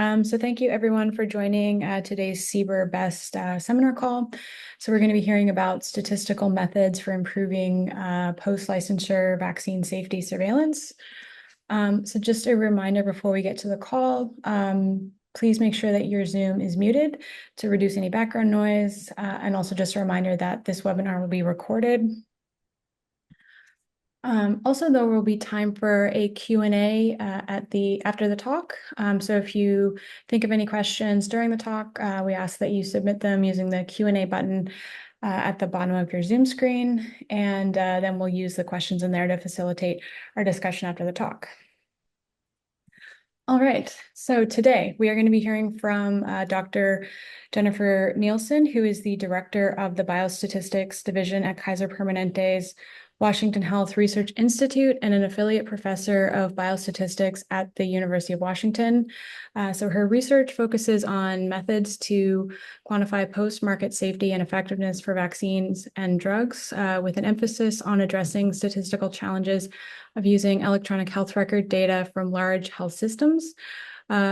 So thank you everyone for joining today's CBER Best seminar call. So we're going to be hearing about statistical methods for improving post-licensure vaccine safety surveillance. So just a reminder before we get to the call, please make sure that your Zoom is muted to reduce any background noise. And also just a reminder that this webinar will be recorded. Also, there will be time for a Q&A after the talk. So if you think of any questions during the talk, we ask that you submit them using the Q&A button at the bottom of your Zoom screen, and then we'll use the questions in there to facilitate our discussion after the talk. All right, so today we are going to be hearing from Dr. Jennifer Nielsen, who is the director of the Biostatistics division at Kaiser Permanente's Washington Health Research Institute and an affiliate professor of biostatistics at the University of Washington. So her research focuses on methods to quantify post-market safety and effectiveness for vaccines and drugs, with an emphasis on addressing statistical challenges of using electronic health record data from large health systems.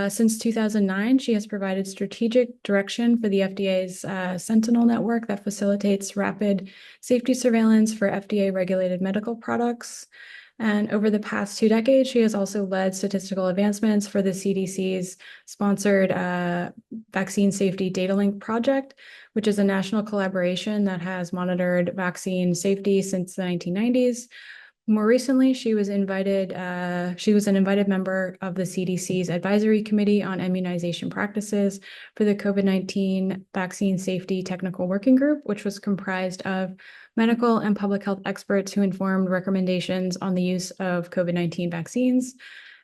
Since 2009, she has provided strategic direction for the FDA's Sentinel network that facilitates rapid safety surveillance for FDA-regulated medical products. And over the past 2 decades, she has also led statistical advancements for the CDC's sponsored Vaccine Safety Datalink project, which is a national collaboration that has monitored vaccine safety since the 1990s. More recently, she was an invited member of the CDC's Advisory Committee on Immunization Practices for the COVID-19 Vaccine Safety Technical Working Group, which was comprised of medical and public health experts who informed recommendations on the use of COVID-19 vaccines.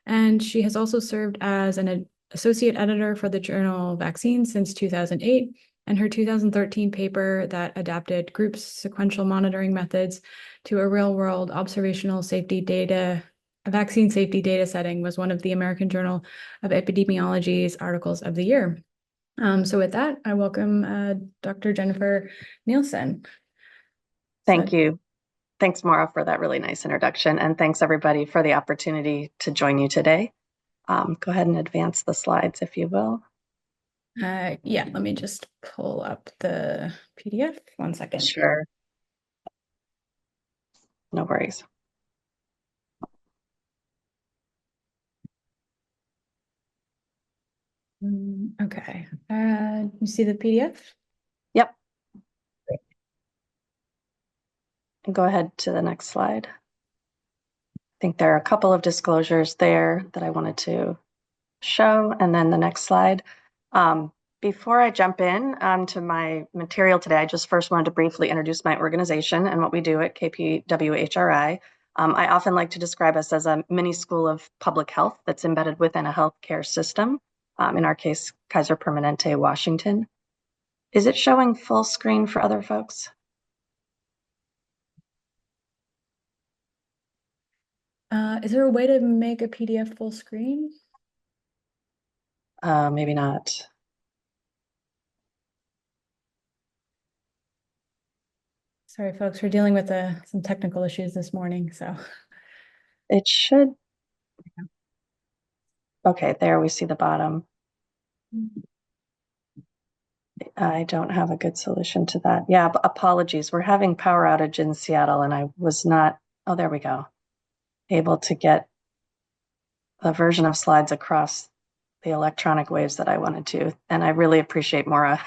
And she has also served as an associate editor for the journal Vaccines since 2008. And her 2013 paper that adapted groups' sequential monitoring methods to a real-world observational safety data, a vaccine safety data setting was one of the American Journal of Epidemiology's articles of the year. So with that, I welcome Dr. Jennifer Nielsen. Thank you. Thanks, Maura, for that really nice introduction. And thanks, everybody, for the opportunity to join you today. Go ahead and advance the slides, if you will. Yeah, let me just pull up the PDF. 1 second. Sure. No worries. Okay. You see the PDF? Yep. Great. And go ahead to the next slide. I think there are a couple of disclosures there that I wanted to show, and then the next slide. Before I jump in to my material today, I just first wanted to briefly introduce my organization and what we do at KPWHRI. I often like to describe us as a mini school of public health that's embedded within a healthcare system, in our case, Kaiser Permanente, Washington. Is it showing full screen for other folks? Is there a way to make a PDF full screen? Maybe not. Sorry, folks, we're dealing with some technical issues this morning, so. It should. Okay, there we see the bottom. I don't have a good solution to that. Yeah, apologies. We're having power outage in Seattle, and I was not, oh, there we go, able to get a version of slides across the electronic waves that I wanted to. And I really appreciate Maura's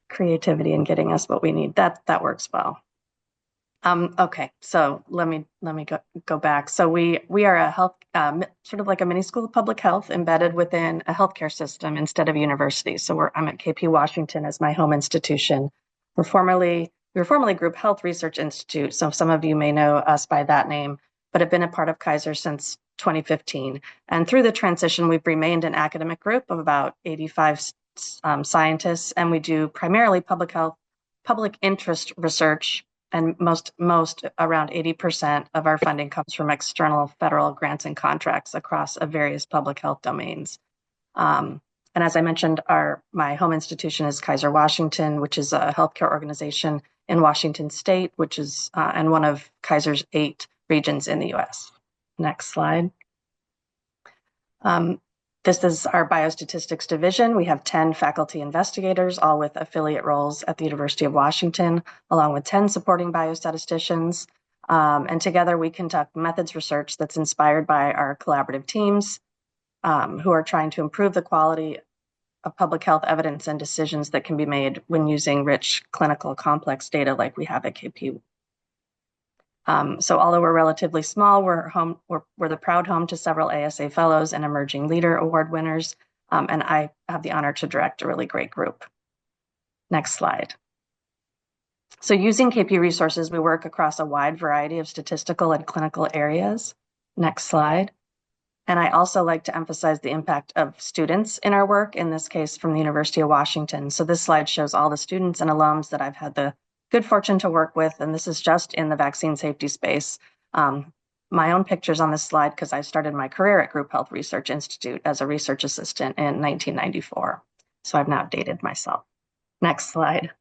creativity in getting us what we need. That works well. Okay, so let me go back. So we are a health, sort of like a mini school of public health embedded within a healthcare system instead of universities. So I'm at KP Washington as my home institution. We were formerly Group Health Research Institute. So some of you may know us by that name, but have been a part of Kaiser since 2015. And through the transition, we've remained an academic group of about 85 scientists, and we do primarily public health, public interest research. And most around 80% of our funding comes from external federal grants and contracts across various public health domains. And as I mentioned, my home institution is Kaiser Washington, which is a healthcare organization in Washington State, which is and one of Kaiser's 8 regions in the U.S. Next slide. This is our biostatistics division. We have 10 faculty investigators, all with affiliate roles at the University of Washington, along with 10 supporting biostatisticians. And together we conduct methods research that's inspired by our collaborative teams who are trying to improve the quality of public health evidence and decisions that can be made when using rich clinical complex data like we have at KP. So although we're relatively small, we're the proud home to several ASA fellows and emerging leader award winners. And I have the honor to direct a really great group. Next slide. So using KP resources, we work across a wide variety of statistical and clinical areas. Next slide. And I also like to emphasize the impact of students in our work, in this case from the University of Washington. So this slide shows all the students and alums that I've had the good fortune to work with, and this is just in the vaccine safety space. My own pictures on this slide because I started my career at Group Health Research Institute as a research assistant in 1994. So I've now dated myself. Next slide.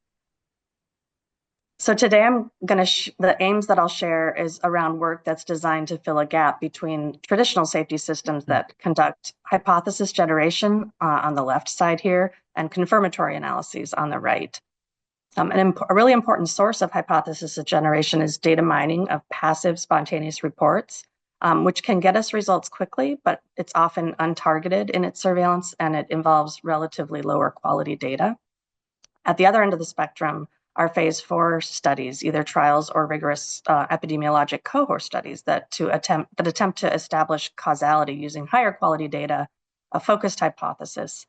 So today I'm going to, the aims that I'll share is around work that's designed to fill a gap between traditional safety systems that conduct hypothesis generation on the left side here and confirmatory analyses on the right. A really important source of hypothesis generation is data mining of passive spontaneous reports, which can get us results quickly, but it's often untargeted in its surveillance and it involves relatively lower quality data. At the other end of the spectrum are phase 4 studies, either trials or rigorous epidemiologic cohort studies that attempt to establish causality using higher quality data, a focused hypothesis.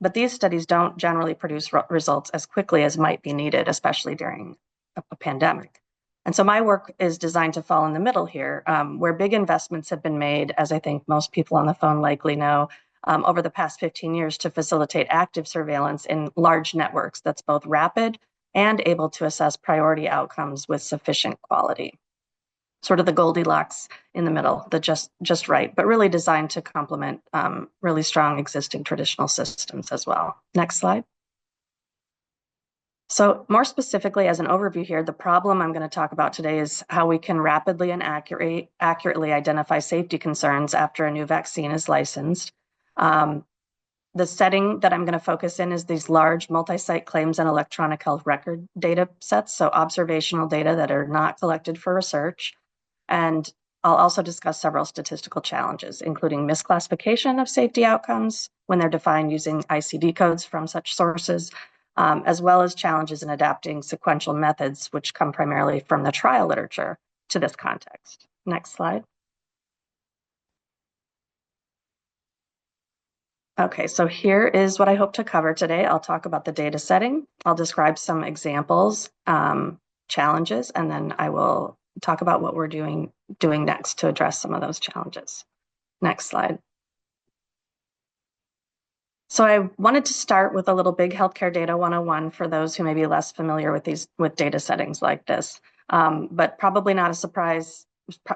But these studies don't generally produce results as quickly as might be needed, especially during a pandemic. And so my work is designed to fall in the middle here, where big investments have been made, as I think most people on the phone likely know, over the past 15 years to facilitate active surveillance in large networks that's both rapid and able to assess priority outcomes with sufficient quality. Sort of the Goldilocks in the middle, the just right, but really designed to complement really strong existing traditional systems as well. Next slide. So more specifically, as an overview here, the problem I'm going to talk about today is how we can rapidly and accurately identify safety concerns after a new vaccine is licensed. The setting that I'm going to focus in is these large multi-site claims and electronic health record data sets, so observational data that are not collected for research. And I'll also discuss several statistical challenges, including misclassification of safety outcomes when they're defined using ICD codes from such sources, as well as challenges in adapting sequential methods, which come primarily from the trial literature to this context. Next slide. Okay, so here is what I hope to cover today. I'll talk about the data setting. I'll describe some examples, challenges, and then I will talk about what we're doing next to address some of those challenges. Next slide. So I wanted to start with a little big healthcare data 101 for those who may be less familiar with data settings like this, but probably not a surprise.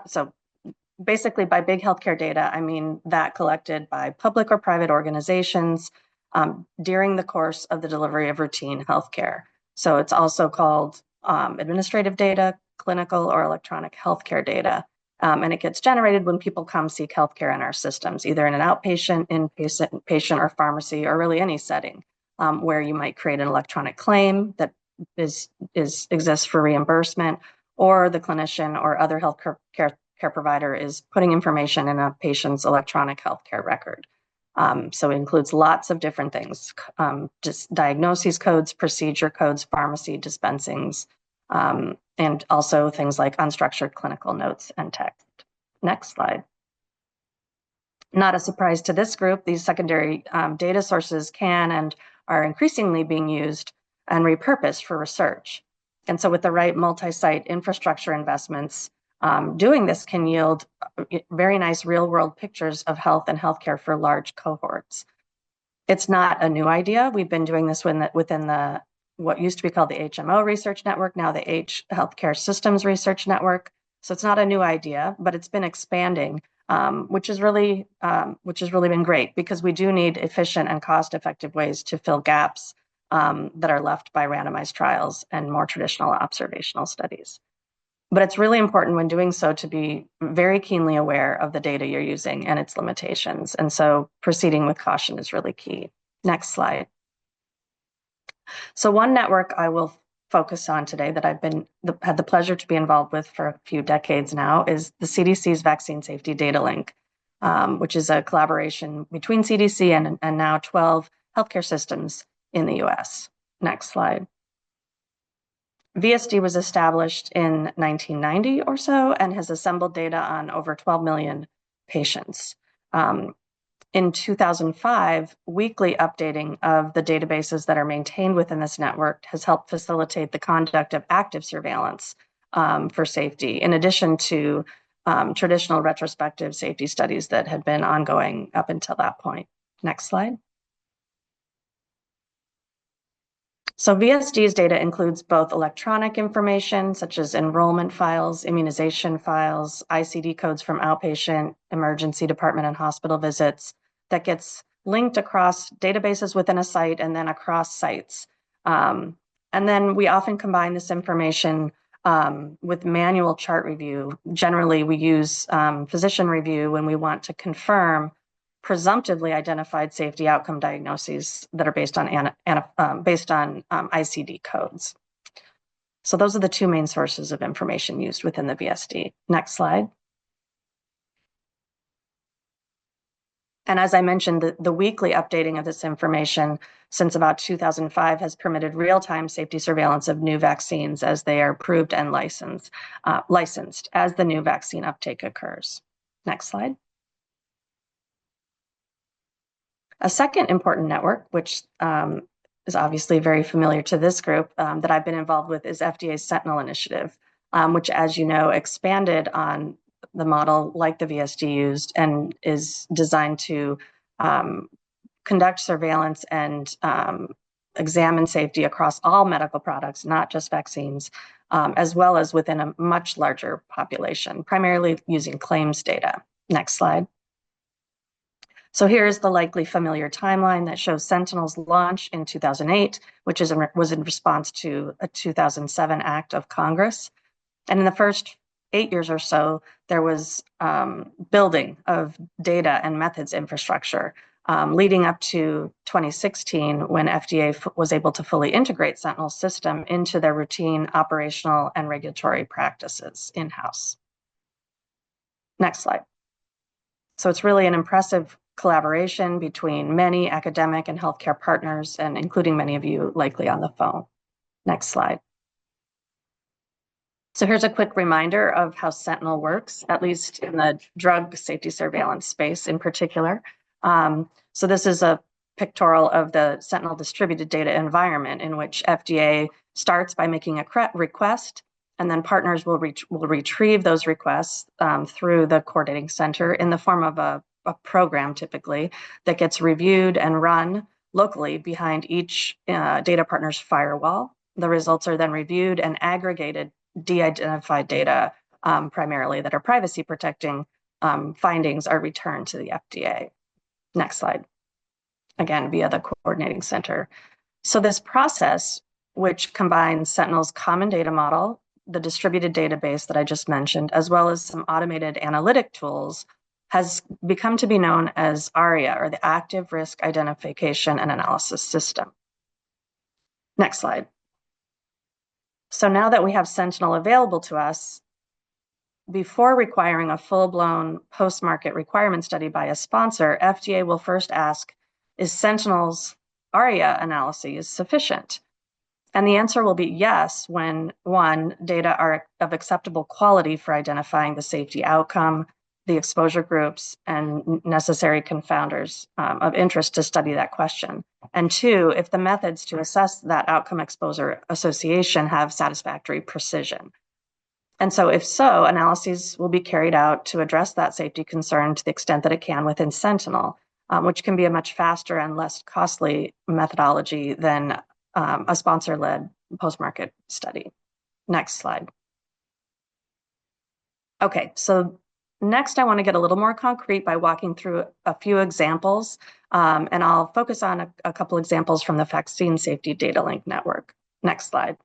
So basically by big healthcare data, I mean that collected by public or private organizations during the course of the delivery of routine healthcare. So it's also called administrative data, clinical or electronic healthcare data. And it gets generated when people come seek healthcare in our systems, either in an outpatient, inpatient, or pharmacy, or really any setting where you might create an electronic claim that exists for reimbursement, or the clinician or other healthcare care provider is putting information in a patient's electronic healthcare record. So it includes lots of different things, just diagnoses codes, procedure codes, pharmacy dispensings, and also things like unstructured clinical notes and text. Next slide. Not a surprise to this group, these secondary data sources can and are increasingly being used and repurposed for research. And so with the right multi-site infrastructure investments, doing this can yield very nice real-world pictures of health and healthcare for large cohorts. It's not a new idea. We've been doing this within what used to be called the HMO Research Network, now the Healthcare Systems Research Network. So it's not a new idea, but it's been expanding, which has really been great because we do need efficient and cost-effective ways to fill gaps that are left by randomized trials and more traditional observational studies. But it's really important when doing so to be very keenly aware of the data you're using and its limitations. And so proceeding with caution is really key. Next slide. So one network I will focus on today that I've had the pleasure to be involved with for a few decades now is the CDC's Vaccine Safety Datalink, which is a collaboration between CDC and now 12 healthcare systems in the US. Next slide. VSD was established in 1990 or so and has assembled data on over 12 million patients. In 2005, weekly updating of the databases that are maintained within this network has helped facilitate the conduct of active surveillance for safety, in addition to traditional retrospective safety studies that had been ongoing up until that point. Next slide. So VSD's data includes both electronic information, such as enrollment files, immunization files, ICD codes from outpatient, emergency department, and hospital visits, that gets linked across databases within a site and then across sites. And then we often combine this information with manual chart review. Generally, we use physician review when we want to confirm presumptively identified safety outcome diagnoses that are based on ICD codes. So those are the two main sources of information used within the VSD. Next slide. And as I mentioned, the weekly updating of this information since about 2005 has permitted real-time safety surveillance of new vaccines as they are approved and licensed as the new vaccine uptake occurs. Next slide. A second important network, which is obviously very familiar to this group that I've been involved with, is FDA's Sentinel initiative, which, as you know, expanded on the model like the VSD used and is designed to conduct surveillance and examine safety across all medical products, not just vaccines, as well as within a much larger population, primarily using claims data. Next slide. So here's the likely familiar timeline that shows Sentinel's launch in 2008, which was in response to a 2007 act of Congress. And in the first 8 years or so, there was building of data and methods infrastructure, leading up to 2016, when FDA was able to fully integrate Sentinel's system into their routine operational and regulatory practices in-house. Next slide. So it's really an impressive collaboration between many academic and healthcare partners, and including many of you likely on the phone. Next slide. So here's a quick reminder of how Sentinel works, at least in the drug safety surveillance space in particular. So this is a pictorial of the Sentinel distributed data environment, in which FDA starts by making a request, and then partners will retrieve those requests through the coordinating center in the form of a program, typically, that gets reviewed and run locally behind each data partner's firewall. The results are then reviewed and aggregated, de-identified data, primarily that are privacy protecting findings, are returned to the FDA. Next slide. Again, via the coordinating center. So this process, which combines Sentinel's common data model, the distributed database that I just mentioned, as well as some automated analytic tools, has become to be known as ARIA, or the Active Risk Identification and Analysis System. Next slide. So now that we have Sentinel available to us, before requiring a full-blown post-market requirement study by a sponsor, FDA will first ask, is Sentinel's ARIA analyses sufficient? And the answer will be yes, when one, data are of acceptable quality for identifying the safety outcome, the exposure groups, and necessary confounders of interest to study that question. And two, if the methods to assess that outcome exposure association have satisfactory precision. And so if so, analyses will be carried out to address that safety concern to the extent that it can within Sentinel, which can be a much faster and less costly methodology than a sponsor-led post-market study. Next slide. Okay, so next I want to get a little more concrete by walking through a few examples, and I'll focus on a couple examples from the Vaccine Safety Datalink network. Next slide.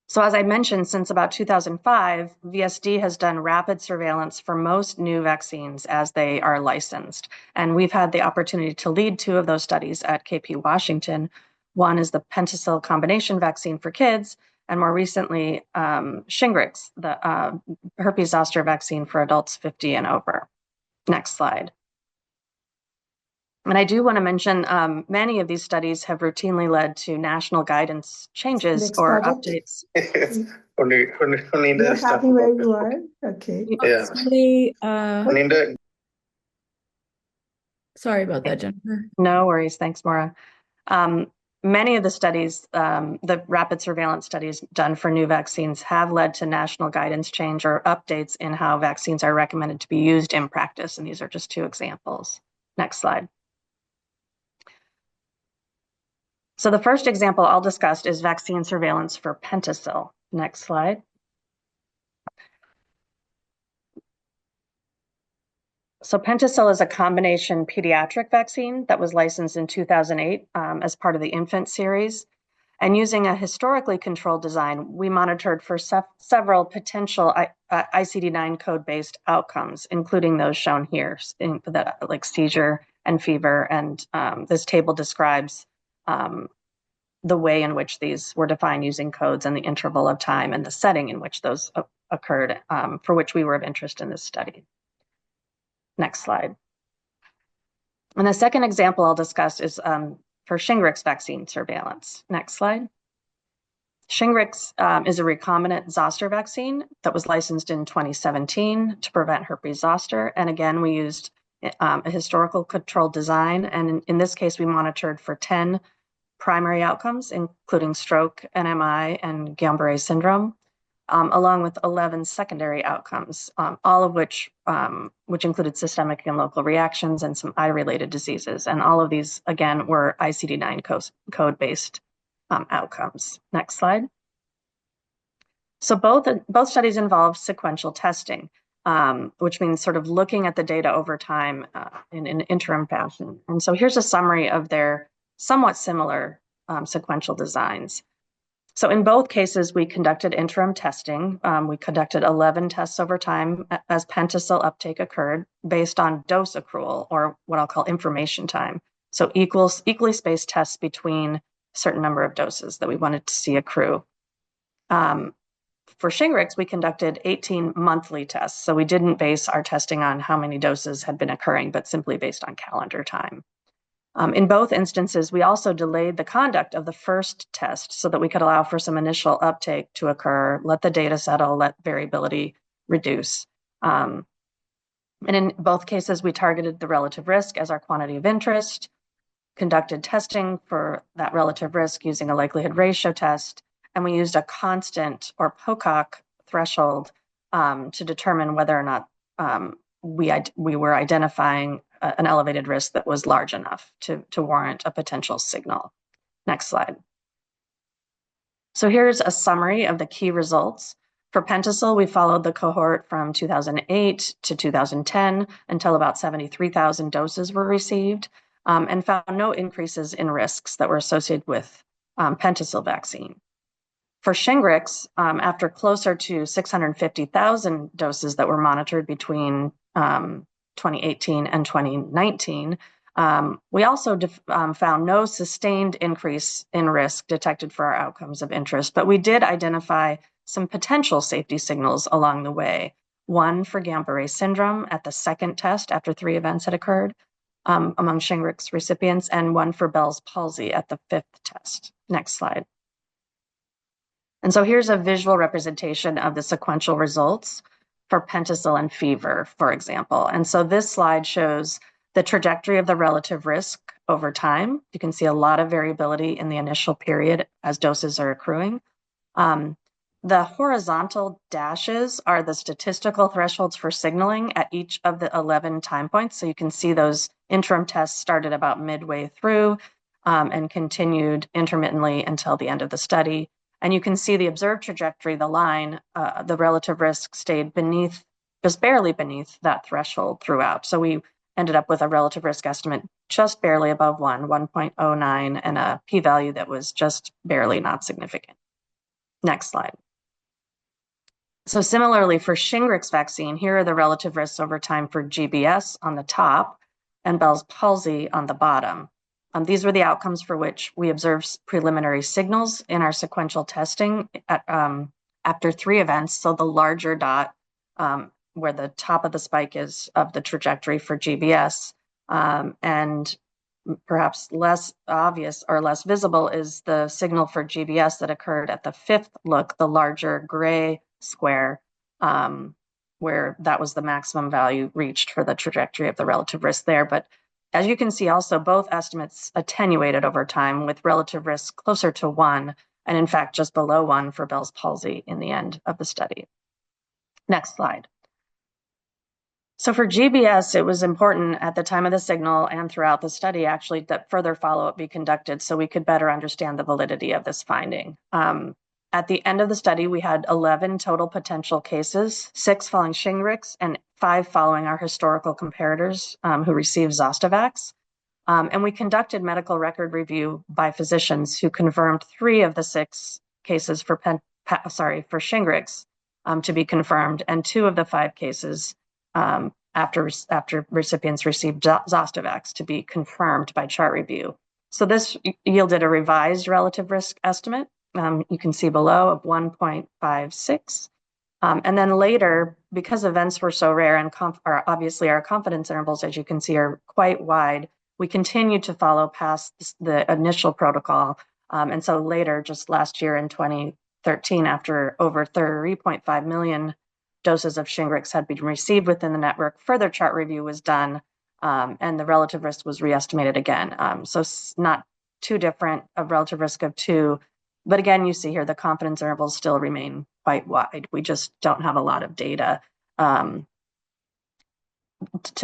So as I mentioned, since about 2005, VSD has done rapid surveillance for most new vaccines as they are licensed. And we've had the opportunity to lead two of those studies at KP Washington. One is the Penticil combination vaccine for kids, and more recently, Shingrix, the herpes zoster vaccine for adults 50 and over. Next slide. And I do want to mention many of these studies have routinely led to national guidance changes Next or project. updates. You're happy where you are? Okay. Yeah. Sorry about that, Jennifer. No worries. Thanks, Maura. Many of the studies, the rapid surveillance studies done for new vaccines have led to national guidance change or updates in how vaccines are recommended to be used in practice. And these are just two examples. Next slide. So the first example I'll discuss is vaccine surveillance for Penticil. Next slide. So Penticil is a combination pediatric vaccine that was licensed in 2008 as part of the infant series. And using a historically controlled design, we monitored for several potential ICD-9 code-based outcomes, including those shown here, like seizure and fever. And this table describes the way in which these were defined using codes and the interval of time and the setting in which those occurred, for which we were of interest in this study. Next slide. And the second example I'll discuss is for Shingrix vaccine surveillance. Next slide. Shingrix is a recombinant zoster vaccine that was licensed in 2017 to prevent herpes zoster. And again, we used a historical controlled design. And in this case, we monitored for 10 primary outcomes, including stroke, NMI, and Guillain-Barré syndrome, along with 11 secondary outcomes, all of which included systemic and local reactions and some eye-related diseases. And all of these, again, were ICD-9 code-based outcomes. Next slide. So both studies involve sequential testing, which means sort of looking at the data over time in an interim fashion. And so here's a summary of their somewhat similar sequential designs. So in both cases, we conducted interim testing. We conducted 11 tests over time as Penticil uptake occurred based on dose accrual, or what I'll call information time. So equally spaced tests between a certain number of doses that we wanted to see accrue. For Shingrix, we conducted 18 monthly tests. So we didn't base our testing on how many doses had been occurring, but simply based on calendar time. In both instances, we also delayed the conduct of the first test so that we could allow for some initial uptake to occur, let the data settle, let variability reduce. And in both cases, we targeted the relative risk as our quantity of interest, conducted testing for that relative risk using a likelihood ratio test, and we used a constant or POCOC threshold to determine whether or not we were identifying an elevated risk that was large enough to warrant a potential signal. Next slide. So here's a summary of the key results. For Penticil, we followed the cohort from 2008 to 2010 until about 73,000 doses were received, and found no increases in risks that were associated with Penticil vaccine. For Shingrix, after closer to 650,000 doses that were monitored between 2018 and 2019, we also found no sustained increase in risk detected for our outcomes of interest, but we did identify some potential safety signals along the way. One for Guillain-Barré syndrome at the second test after 3 events had occurred among Shingrix recipients, and one for Bell's palsy at the 5th test. Next slide. And so here's a visual representation of the sequential results for Penticil and fever, for example. And so this slide shows the trajectory of the relative risk over time. You can see a lot of variability in the initial period as doses are accruing. The horizontal dashes are the statistical thresholds for signaling at each of the 11 time points. So you can see those interim tests started about midway through and continued intermittently until the end of the study. And you can see the observed trajectory, the line, the relative risk stayed beneath, just barely beneath that threshold throughout. So we ended up with a relative risk estimate just barely above 1.09, and a p-value that was just barely not significant. Next slide. So similarly for Shingrix vaccine, here are the relative risks over time for GBS on the top and Bell's palsy on the bottom. These were the outcomes for which we observed preliminary signals in our sequential testing after 3 events. So the larger dot where the top of the spike is of the trajectory for GBS, and perhaps less obvious or less visible is the signal for GBS that occurred at the 5th look, the larger gray square, where that was the maximum value reached for the trajectory of the relative risk there. But as you can see also, both estimates attenuated over time with relative risk closer to 1, and in fact just below 1 for Bell's palsy in the end of the study. Next slide. So for GBS, it was important at the time of the signal and throughout the study actually that further follow-up be conducted so we could better understand the validity of this finding. At the end of the study, we had 11 total potential cases, 6 following Shingrix and 5 following our historical comparators who received Zostavax. And we conducted medical record review by physicians who confirmed 3 of the 6 cases for Shingrix to be confirmed, and 2 of the 5 cases after recipients received Zostavax to be confirmed by chart review. So this yielded a revised relative risk estimate. You can see below of 1.56. And then later, because events were so rare and obviously our confidence intervals, as you can see, are quite wide, we continued to follow past the initial protocol. And so later, just last year in 2013, after over 3.5 million doses of Shingrix had been received within the network, further chart review was done, and the relative risk was re-estimated again. So not too different, a relative risk of 2. But again, you see here the confidence intervals still remain quite wide. We just don't have a lot of data to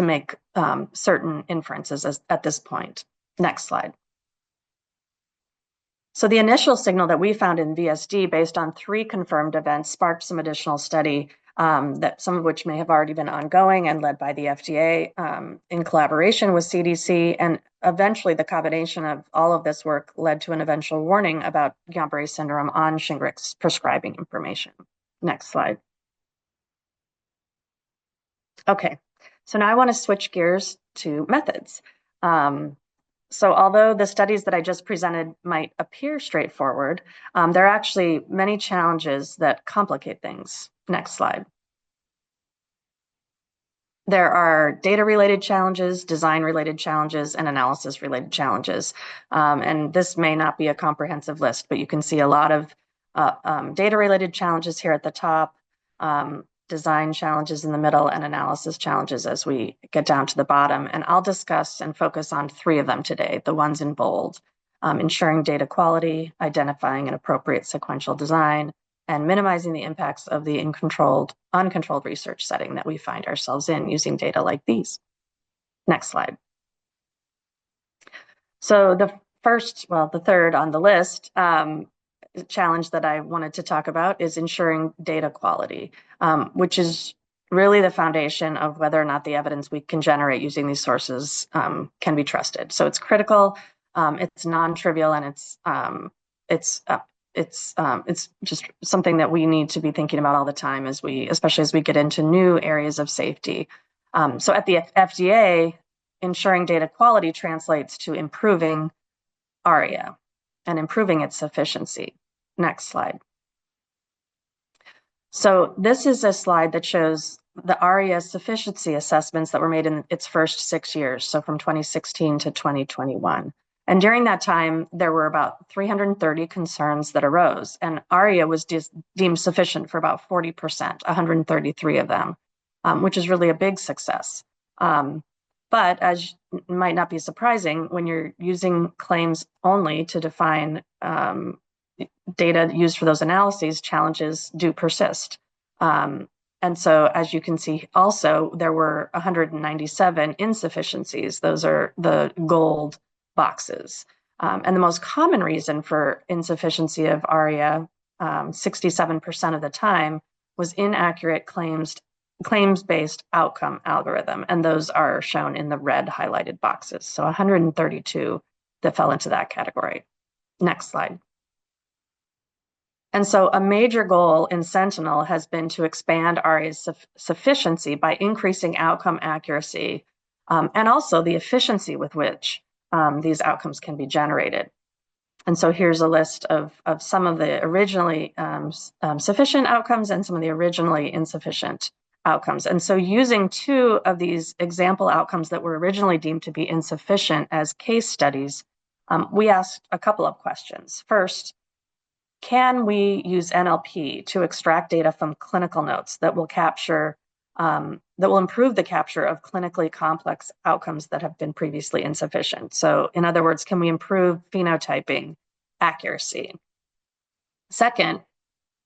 make certain inferences at this point. Next slide. So the initial signal that we found in VSD based on 3 confirmed events sparked some additional study, that some of which may have already been ongoing and led by the FDA in collaboration with CDC. And eventually the combination of all of this work led to an eventual warning about Guillain-Barré syndrome on Shingrix prescribing information. Next slide. Okay, so now I want to switch gears to methods. So although the studies that I just presented might appear straightforward, there are actually many challenges that complicate things. Next slide. There are data-related challenges, design-related challenges, and analysis-related challenges. And this may not be a comprehensive list, but you can see a lot of data-related challenges here at the top, design challenges in the middle, and analysis challenges as we get down to the bottom. And I'll discuss and focus on 3 of them today, the ones in bold: ensuring data quality, identifying an appropriate sequential design, and minimizing the impacts of the uncontrolled research setting that we find ourselves in using data like these. Next slide. So the third on the list, challenge that I wanted to talk about is ensuring data quality, which is really the foundation of whether or not the evidence we can generate using these sources can be trusted. So it's critical, it's non-trivial, and it's just something that we need to be thinking about all the time especially as we get into new areas of safety. So at the FDA, ensuring data quality translates to improving ARIA and improving its sufficiency. Next slide. So this is a slide that shows the ARIA sufficiency assessments that were made in its first 6 years, so from 2016 to 2021. And during that time, there were about 330 concerns that arose, and ARIA was deemed sufficient for about 40%, 133 of them, which is really a big success. But as might not be surprising, when you're using claims only to define data used for those analyses, challenges do persist. And so as you can see also, there were 197 insufficiencies. Those are the gold boxes. And the most common reason for insufficiency of ARIA, 67% of the time, was inaccurate claims-based outcome algorithm. And those are shown in the red highlighted boxes. So 132 that fell into that category. Next slide. And so a major goal in Sentinel has been to expand RA's sufficiency by increasing outcome accuracy and also the efficiency with which these outcomes can be generated. And so here's a list of some of the originally sufficient outcomes and some of the originally insufficient outcomes. And so using two of these example outcomes that were originally deemed to be insufficient as case studies, we asked a couple of questions. First, can we use NLP to extract data from clinical notes that will capture, that will improve the capture of clinically complex outcomes that have been previously insufficient? So in other words, can we improve phenotyping accuracy? Second,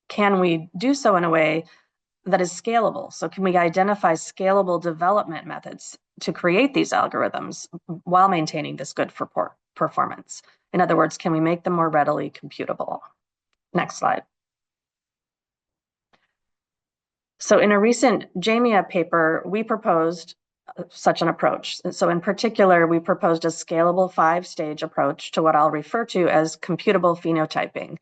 can we do so in a way that is scalable? So can we identify scalable development methods to create these algorithms while maintaining this good performance? In other words, can we make them more readily computable? Next slide. So in a recent JAMIA paper, we proposed such an approach. So in particular, we proposed a scalable 5-stage approach to what I'll refer to as computable phenotyping.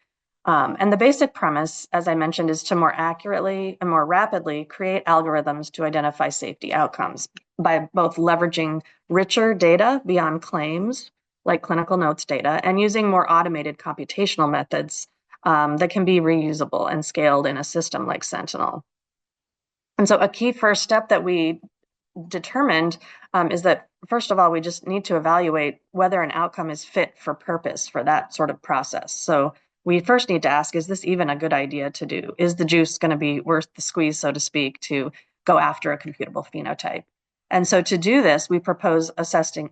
And the basic premise, as I mentioned, is to more accurately and more rapidly create algorithms to identify safety outcomes by both leveraging richer data beyond claims, like clinical notes data, and using more automated computational methods that can be reusable and scaled in a system like Sentinel. And so a key first step that we determined is that, first of all, we just need to evaluate whether an outcome is fit for purpose for that sort of process. So we first need to ask, is this even a good idea to do? Is the juice going to be worth the squeeze, so to speak, to go after a computable phenotype? And so to do this, we propose assessing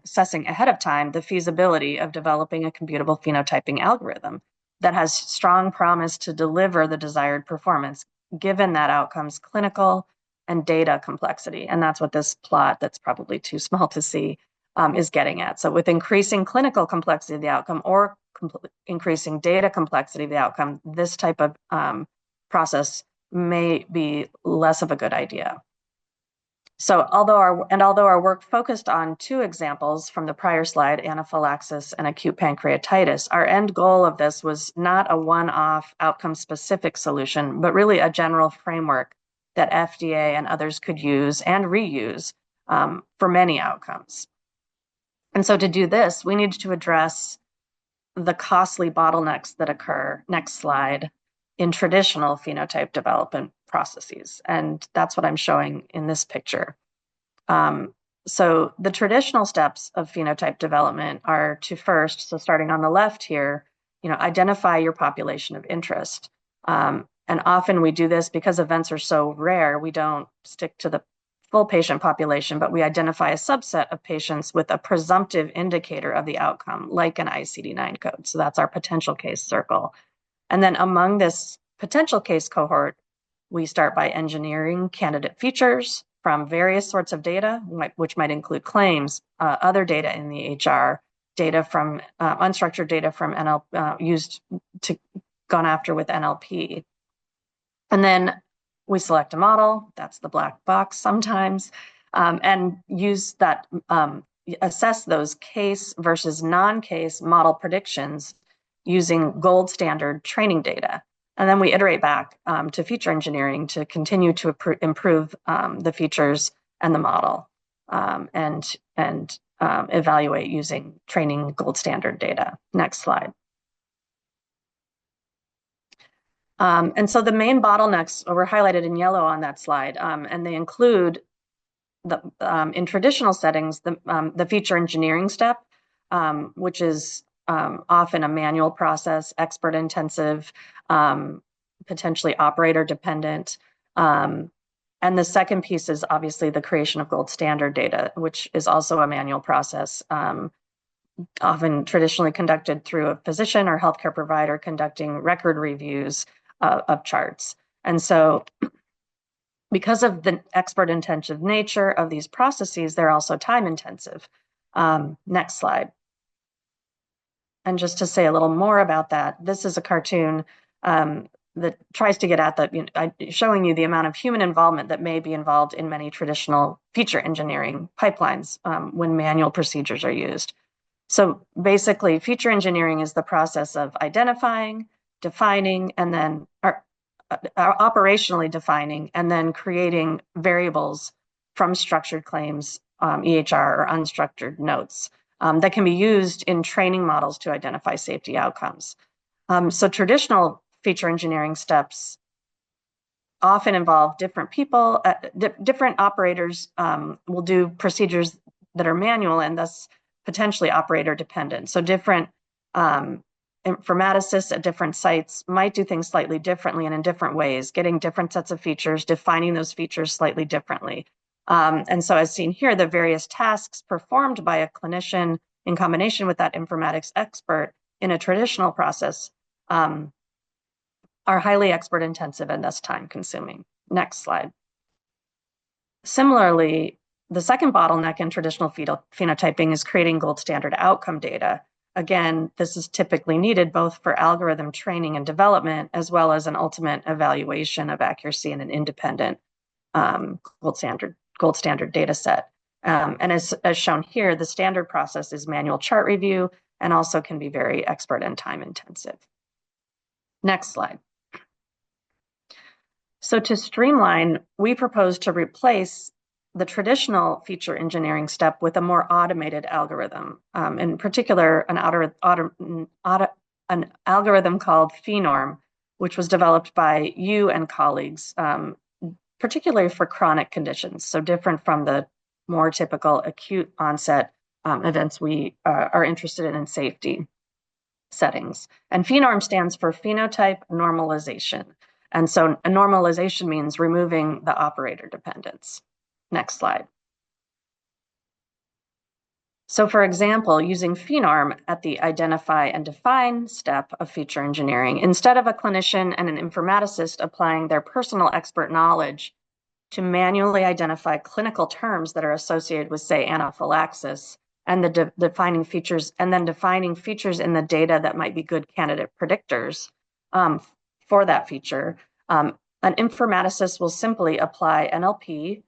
ahead of time the feasibility of developing a computable phenotyping algorithm that has strong promise to deliver the desired performance, given that outcome's clinical and data complexity. And that's what this plot, that's probably too small to see, is getting at. So with increasing clinical complexity of the outcome or increasing data complexity of the outcome, this type of process may be less of a good idea. So although our work focused on two examples from the prior slide, anaphylaxis and acute pancreatitis, our end goal of this was not a one-off outcome-specific solution, but really a general framework that FDA and others could use and reuse for many outcomes. And so to do this, we need to address the costly bottlenecks that occur, next slide, in traditional phenotype development processes. And that's what I'm showing in this picture. So the traditional steps of phenotype development are to first, so starting on the left here, identify your population of interest. And often we do this because events are so rare, we don't stick to the full patient population, but we identify a subset of patients with a presumptive indicator of the outcome, like an ICD-9 code. So that's our potential case circle. And then among this potential case cohort, we start by engineering candidate features from various sorts of data, which might include claims, other data in the HR, data from unstructured data from NLP used to gone after with NLP. And then we select a model, that's the black box sometimes, and use that, assess those case versus non-case model predictions using gold standard training data. And then we iterate back to feature engineering to continue to improve the features and the model and evaluate using training gold standard data. Next slide. And so the main bottlenecks were highlighted in yellow on that slide, and they include in traditional settings, the feature engineering step, which is often a manual process, expert intensive, potentially operator dependent. And the second piece is obviously the creation of gold standard data, which is also a manual process, often traditionally conducted through a physician or healthcare provider conducting record reviews of charts. And so because of the expert intensive nature of these processes, they're also time intensive. Next slide. And just to say a little more about that, this is a cartoon that tries to get at that, showing you the amount of human involvement that may be involved in many traditional feature engineering pipelines when manual procedures are used. So basically, feature engineering is the process of identifying, defining and then operationally defining and then creating variables from structured claims, EHR or unstructured notes that can be used in training models to identify safety outcomes. So traditional feature engineering steps often involve different people, different operators will do procedures that are manual and thus potentially operator dependent. So different informaticists at different sites might do things slightly differently and in different ways, getting different sets of features, defining those features slightly differently. And so as seen here, the various tasks performed by a clinician in combination with that informatics expert in a traditional process are highly expert intensive and thus time consuming. Next slide. Similarly, the second bottleneck in traditional phenotyping is creating gold standard outcome data. Again, this is typically needed both for algorithm training and development, as well as an ultimate evaluation of accuracy in an independent gold standard data set. And as shown here, the standard process is manual chart review and also can be very expert and time intensive. Next slide. So to streamline, we propose to replace the traditional feature engineering step with a more automated algorithm, in particular, an algorithm called phenorm, which was developed by you and colleagues, particularly for chronic conditions, so different from the more typical acute onset events we are interested in safety settings. And phenorm stands for phenotype normalization. And so a normalization means removing the operator dependence. Next slide. So for example, using phenorm at the identify and define step of feature engineering, instead of a clinician and an informaticist applying their personal expert knowledge to manually identify clinical terms that are associated with, say, anaphylaxis, and the defining features, and then defining features in the data that might be good candidate predictors for that feature, an informaticist will simply apply NLP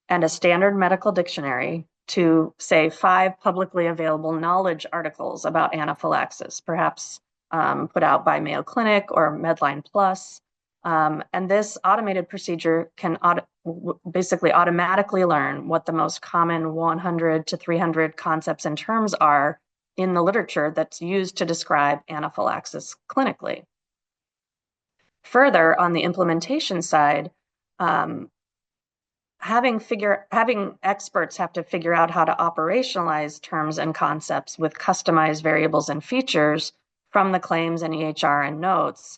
and a standard medical dictionary to, say, 5 publicly available knowledge articles about anaphylaxis, perhaps put out by Mayo Clinic or Medline Plus. And this automated procedure can basically automatically learn what the most common 100 to 300 concepts and terms are in the literature that's used to describe anaphylaxis clinically. Further, on the implementation side, having experts have to figure out how to operationalize terms and concepts with customized variables and features from the claims and EHR and notes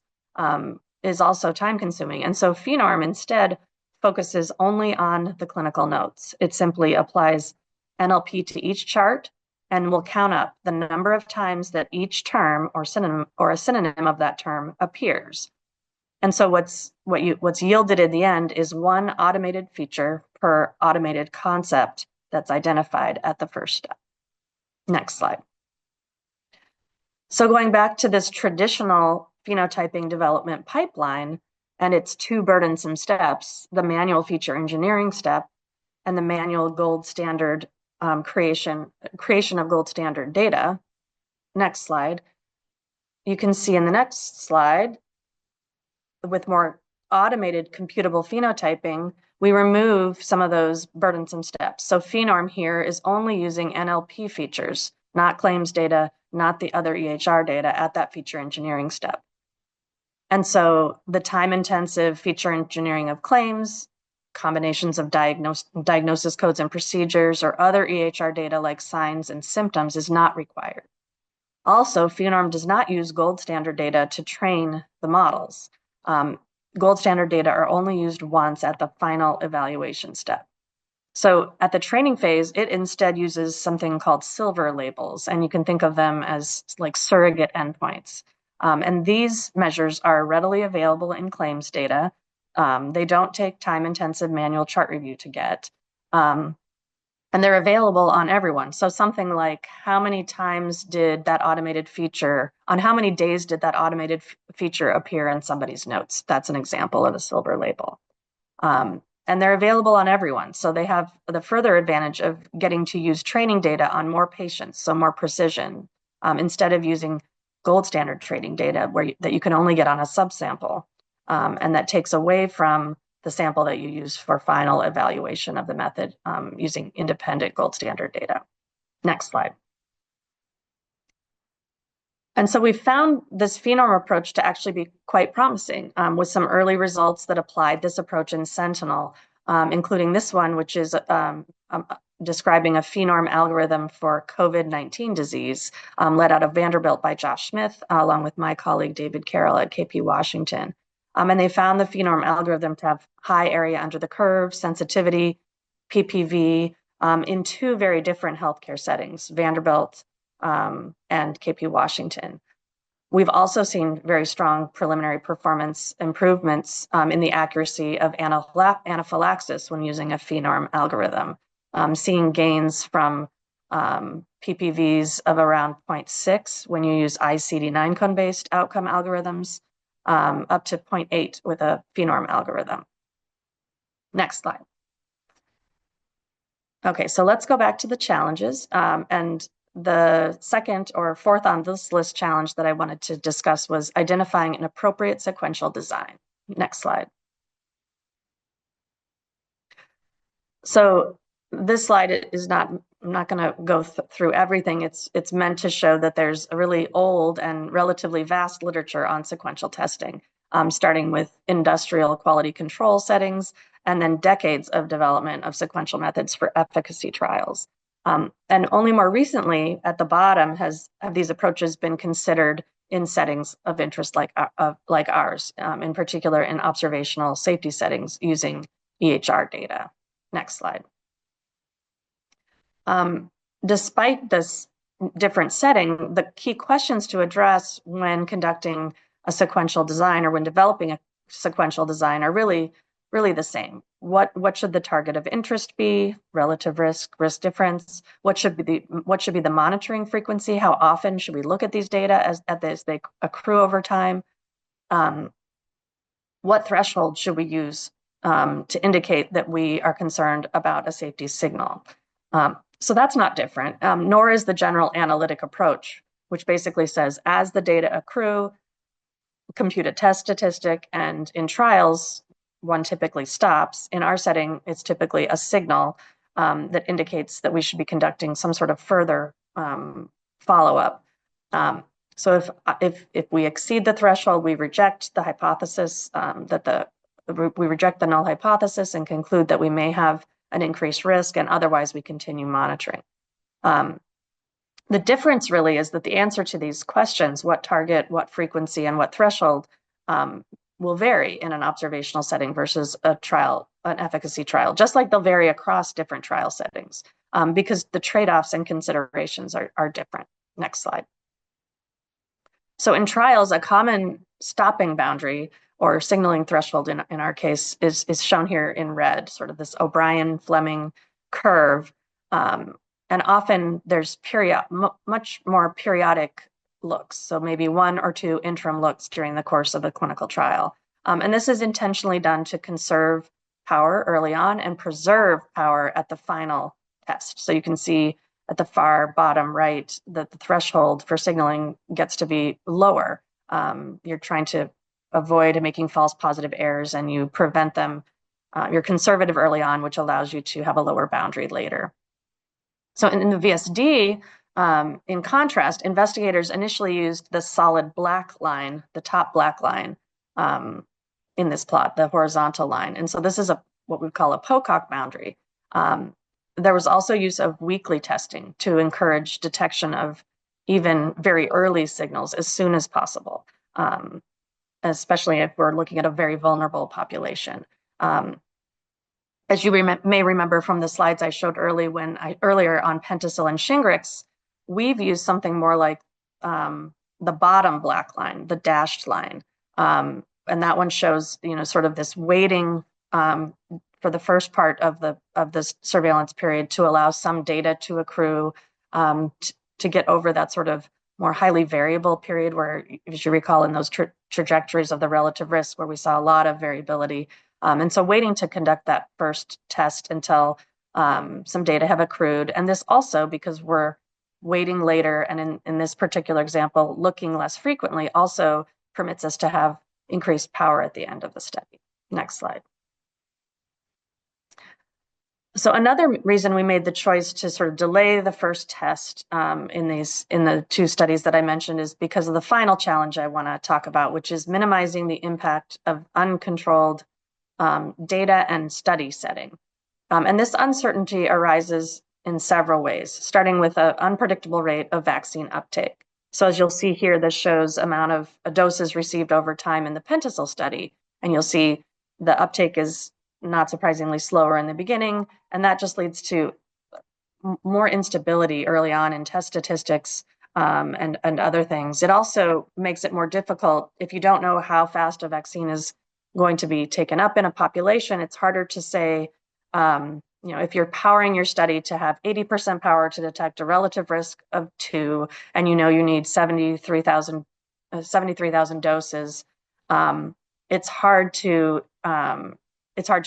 is also time consuming. And so phenorm instead focuses only on the clinical notes. It simply applies NLP to each chart and will count up the number of times that each term or a synonym of that term appears. And so what's yielded in the end is one automated feature per automated concept that's identified at the first step. Next slide. So going back to this traditional phenotyping development pipeline and its 2 burdensome steps, the manual feature engineering step and the manual gold standard creation of gold standard data. Next slide. You can see in the next slide, with more automated computable phenotyping, we remove some of those burdensome steps. So phenorm here is only using NLP features, not claims data, not the other EHR data at that feature engineering step. And so the time-intensive feature engineering of claims, combinations of diagnosis codes and procedures, or other EHR data like signs and symptoms is not required. Also, phenorm does not use gold standard data to train the models. Gold standard data are only used once at the final evaluation step. So at the training phase, it instead uses something called silver labels, and you can think of them as like surrogate endpoints. And these measures are readily available in claims data. They don't take time-intensive manual chart review to get. And they're available on everyone. So something like how many times did that automated feature, on how many days did that automated feature appear in somebody's notes? That's an example of a silver label. And they're available on everyone. So they have the further advantage of getting to use training data on more patients, so more precision, instead of using gold standard trading data that you can only get on a subsample, and that takes away from the sample that you use for final evaluation of the method using independent gold standard data. Next slide. And so we found this phenorm approach to actually be quite promising, with some early results that applied this approach in Sentinel, including this one, which is describing a phenorm algorithm for COVID-19 disease, led out of Vanderbilt by Josh Smith, along with my colleague David Carroll at KP Washington. And they found the phenorm algorithm to have high area under the curve, sensitivity, PPV, in two very different healthcare settings, Vanderbilt and KP Washington. We've also seen very strong preliminary performance improvements in the accuracy of anaphylaxis when using a phenorm algorithm, seeing gains from PPVs of around 0.6 when you use ICD-9 cone-based outcome algorithms, up to 0.8 with a phenorm algorithm. Next slide. Okay, so let's go back to the challenges. And the second or fourth on this list challenge that I wanted to discuss was identifying an appropriate sequential design. Next slide. So this slide is not, I'm not going to go through everything. It's meant to show that there's a really old and relatively vast literature on sequential testing, starting with industrial quality control settings, and then decades of development of sequential methods for efficacy trials. And only more recently, at the bottom, have these approaches been considered in settings of interest like ours, in particular in observational safety settings using EHR data. Next slide. Despite this different setting, the key questions to address when conducting a sequential design or when developing a sequential design are really the same. What should the target of interest be? Relative risk difference. What should be the monitoring frequency? How often should we look at these data as they accrue over time? What threshold should we use to indicate that we are concerned about a safety signal? So that's not different, nor is the general analytic approach, which basically says as the data accrue, compute a test statistic, and in trials, one typically stops. In our setting, it's typically a signal that indicates that we should be conducting some sort of further follow-up. So if we exceed the threshold, we reject the hypothesis we reject the null hypothesis and conclude that we may have an increased risk, and otherwise we continue monitoring. The difference really is that the answer to these questions, what target, what frequency, and what threshold, will vary in an observational setting versus an efficacy trial, just like they'll vary across different trial settings, because the trade-offs and considerations are different. Next slide. So in trials, a common stopping boundary or signaling threshold in our case is shown here in red, sort of this O'Brien-Fleming curve. And often there's much more periodic looks, so maybe 1 or 2 interim looks during the course of a clinical trial. And this is intentionally done to conserve power early on and preserve power at the final test. So you can see at the far bottom right that the threshold for signaling gets to be lower. You're trying to avoid making false positive errors, and you prevent them. You're conservative early on, which allows you to have a lower boundary later. So in the VSD, in contrast, investigators initially used the solid black line, the top black line in this plot, the horizontal line. And so this is what we call a Pocock boundary. There was also use of weekly testing to encourage detection of even very early signals as soon as possible, especially if we're looking at a very vulnerable population. As you may remember from the slides I showed earlier on Pentosil and Shingrix, we've used something more like the bottom black line, the dashed line. And that one shows, sort of this waiting for the first part of this surveillance period to allow some data to accrue, to get over that sort of more highly variable period where, as you recall, in those trajectories of the relative risk where we saw a lot of variability. And so waiting to conduct that first test until some data have accrued. And this also, because we're waiting later, and in this particular example, looking less frequently also permits us to have increased power at the end of the study. Next slide. So another reason we made the choice to sort of delay the first test in the two studies that I mentioned is because of the final challenge I want to talk about, which is minimizing the impact of uncontrolled data and study setting. And this uncertainty arises in several ways, starting with an unpredictable rate of vaccine uptake. So as you'll see here, this shows amount of doses received over time in the Penticil study, and you'll see the uptake is not surprisingly slower in the beginning, and that just leads to more instability early on in test statistics and other things. It also makes it more difficult if you don't know how fast a vaccine is going to be taken up in a population. It's harder to say, if you're powering your study to have 80% power to detect a relative risk of 2, and you need 73,000 doses, it's hard to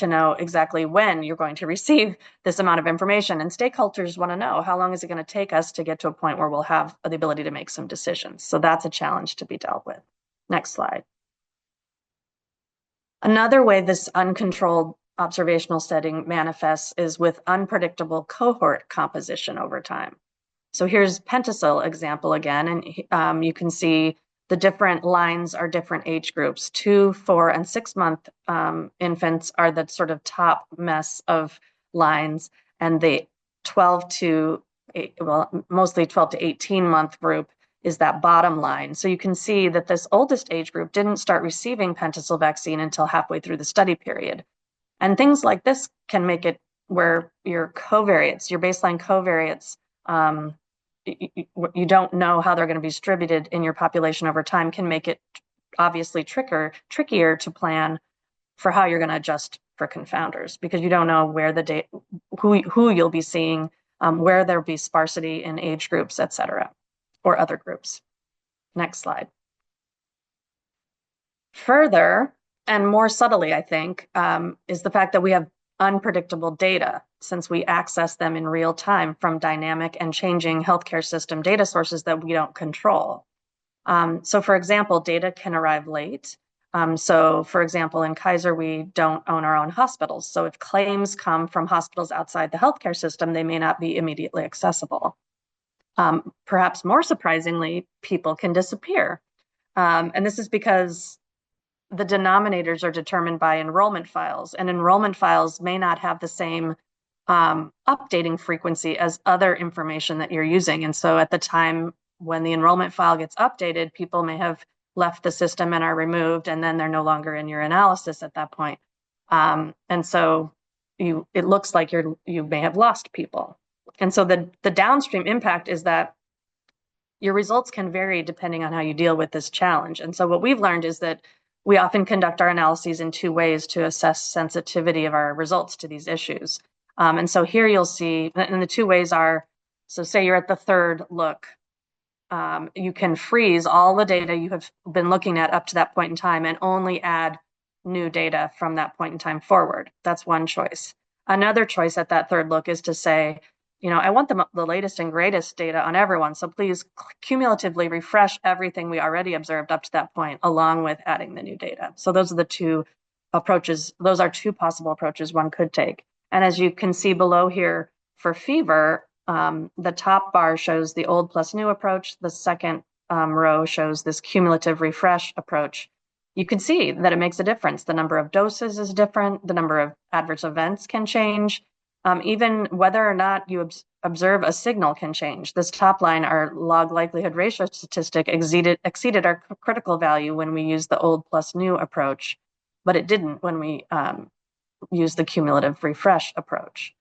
know exactly when you're going to receive this amount of information. And stakeholders want to know, how long is it going to take us to get to a point where we'll have the ability to make some decisions? So that's a challenge to be dealt with. Next slide. Another way this uncontrolled observational setting manifests is with unpredictable cohort composition over time. So here's Penticil example again, and you can see the different lines are different age groups. 2, 4, and 6-month infants are the sort of top mess of lines, and the mostly 12 to 18-month group is that bottom line. So you can see that this oldest age group didn't start receiving Penticil vaccine until halfway through the study period. And things like this can make it where your covariates, your baseline covariates, you don't know how they're going to be distributed in your population over time, can make it obviously trickier to plan for how you're going to adjust for confounders, because you don't know where the data, who you'll be seeing, where there'll be sparsity in age groups, et cetera, or other groups. Next slide. Further, and more subtly, I think, is the fact that we have unpredictable data, since we access them in real time from dynamic and changing healthcare system data sources that we don't control. So for example, data can arrive late. So for example, in Kaiser, we don't own our own hospitals. So if claims come from hospitals outside the healthcare system, they may not be immediately accessible. Perhaps more surprisingly, people can disappear. And this is because the denominators are determined by enrollment files, and enrollment files may not have the same updating frequency as other information that you're using. And so at the time when the enrollment file gets updated, people may have left the system and are removed, and then they're no longer in your analysis at that point. And so it looks like you may have lost people. And so the downstream impact is that your results can vary depending on how you deal with this challenge. And so what we've learned is that we often conduct our analyses in 2 ways to assess sensitivity of our results to these issues. And so here you'll see, and the 2 ways are, so say you're at the 3rd look, you can freeze all the data you have been looking at up to that point in time and only add new data from that point in time forward. That's one choice. Another choice at that 3rd look is to say, I want the latest and greatest data on everyone, so please cumulatively refresh everything we already observed up to that point, along with adding the new data. So those are the 2 approaches. Those are 2 possible approaches one could take. And as you can see below here, for fever, the top bar shows the old plus new approach. The second row shows this cumulative refresh approach. You can see that it makes a difference. The number of doses is different. The number of adverse events can change. Even whether or not you observe a signal can change. This top line, our log likelihood ratio statistic, exceeded our critical value when we used the old plus new approach, but it didn't when we used the cumulative refresh approach.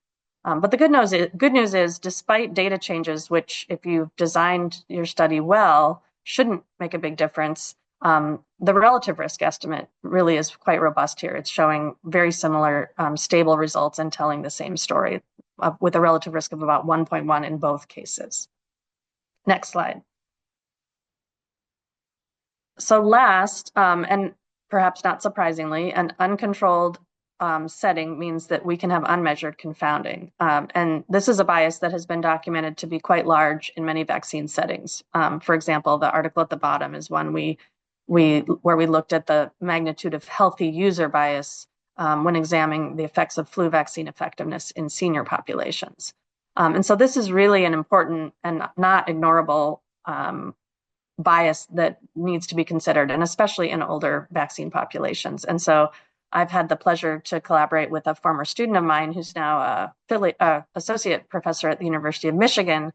But the good news is, despite data changes, which if you've designed your study well, shouldn't make a big difference, the relative risk estimate really is quite robust here. It's showing very similar stable results and telling the same story with a relative risk of about 1.1 in both cases. Next slide. So last, and perhaps not surprisingly, an uncontrolled setting means that we can have unmeasured confounding. And this is a bias that has been documented to be quite large in many vaccine settings. For example, the article at the bottom is one where we looked at the magnitude of healthy user bias when examining the effects of flu vaccine effectiveness in senior populations. And so this is really an important and not ignorable bias that needs to be considered, and especially in older vaccine populations. And so I've had the pleasure to collaborate with a former student of mine who's now a associate professor at the University of Michigan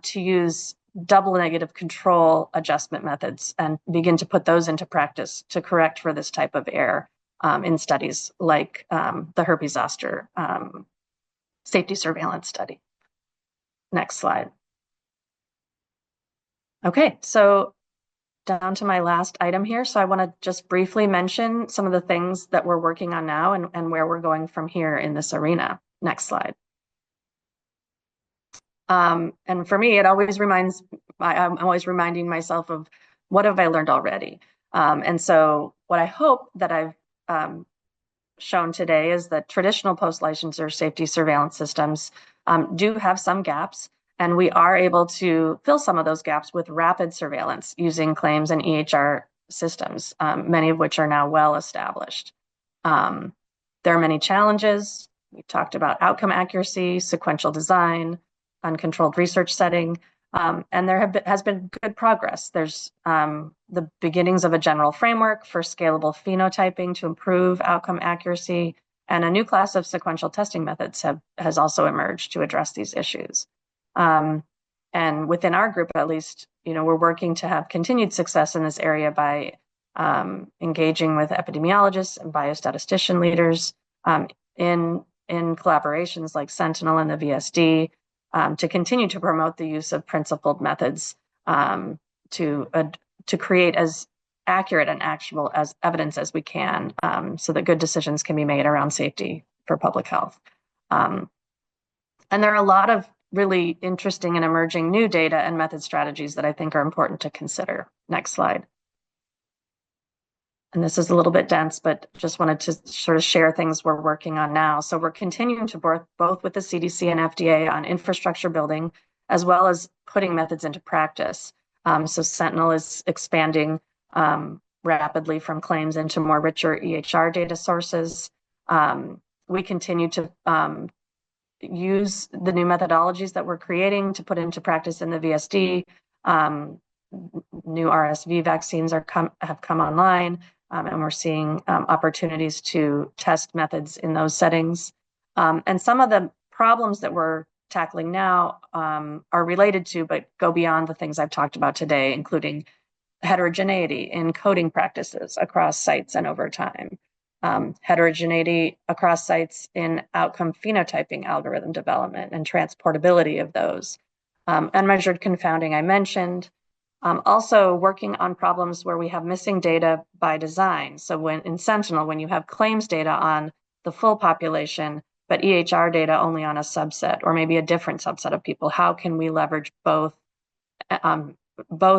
to use double negative control adjustment methods and begin to put those into practice to correct for this type of error in studies like the herpes zoster safety surveillance study. Next slide. Okay, so down to my last item here. So I want to just briefly mention some of the things that we're working on now and where we're going from here in this arena. Next slide. And for me, it always I'm always reminding myself of what have I learned already. And so what I hope that I've shown today is that traditional post-licensure safety surveillance systems do have some gaps. And we are able to fill some of those gaps with rapid surveillance using claims and EHR systems, many of which are now well established. There are many challenges. We talked about outcome accuracy, sequential design, uncontrolled research setting, and there has been good progress. There's the beginnings of a general framework for scalable phenotyping to improve outcome accuracy, and a new class of sequential testing methods has also emerged to address these issues. And within our group, at least, we're working to have continued success in this area by engaging with epidemiologists and biostatistician leaders in collaborations like Sentinel and the VSD to continue to promote the use of principled methods to create as accurate and actionable as evidence as we can so that good decisions can be made around safety for public health. And there are a lot of really interesting and emerging new data and method strategies that I think are important to consider. Next slide. And this is a little bit dense, but just wanted to sort of share things we're working on now. So we're continuing to work both with the CDC and FDA on infrastructure building, as well as putting methods into practice. So Sentinel is expanding rapidly from claims into more richer EHR data sources. We continue to use the new methodologies that we're creating to put into practice in the VSD. New RSV vaccines have come online, and we're seeing opportunities to test methods in those settings. And some of the problems that we're tackling now are related to, but go beyond the things I've talked about today, including heterogeneity in coding practices across sites and over time. Heterogeneity across sites in outcome phenotyping algorithm development and transportability of those. Unmeasured confounding I mentioned. Also working on problems where we have missing data by design. So when in Sentinel, when you have claims data on the full population, but EHR data only on a subset or maybe a different subset of people, how can we leverage both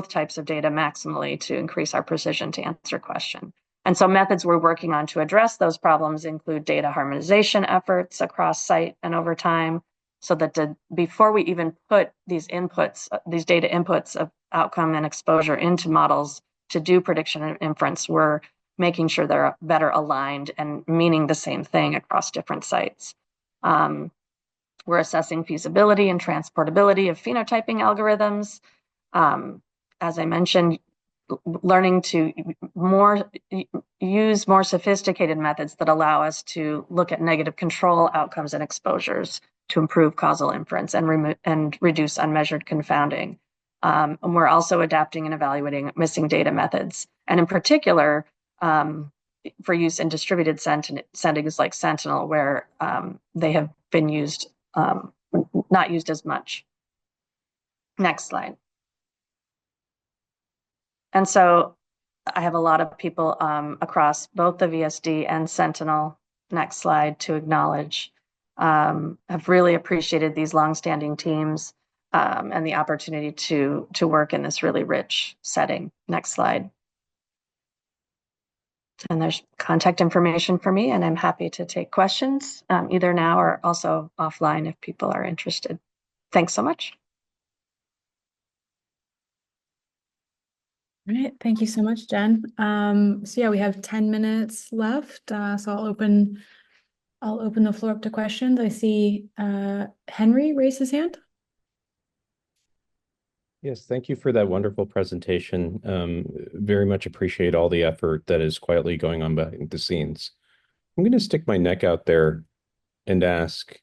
types of data maximally to increase our precision to answer question? And so methods we're working on to address those problems include data harmonization efforts across site and over time, so that before we even put these inputs, these data inputs of outcome and exposure into models to do prediction and inference, we're making sure they're better aligned and meaning the same thing across different sites. We're assessing feasibility and transportability of phenotyping algorithms. As I mentioned, learning to use more sophisticated methods that allow us to look at negative control outcomes and exposures to improve causal inference and reduce unmeasured confounding. And we're also adapting and evaluating missing data methods, and in particular, for use in distributed settings like Sentinel, where they have been used, not used as much. Next slide. And so I have a lot of people across both the VSD and Sentinel, next slide, to acknowledge. Have really appreciated these longstanding teams and the opportunity to work in this really rich setting. Next slide. And there's contact information for me, and I'm happy to take questions either now or also offline if people are interested. Thanks so much. All right, thank you so much, Jen. So yeah, we have 10 minutes left. So I'll open the floor up to questions. I see Henry raise his hand. Yes, thank you for that wonderful presentation. Very much appreciate all the effort that is quietly going on behind the scenes. I'm going to stick my neck out there and ask,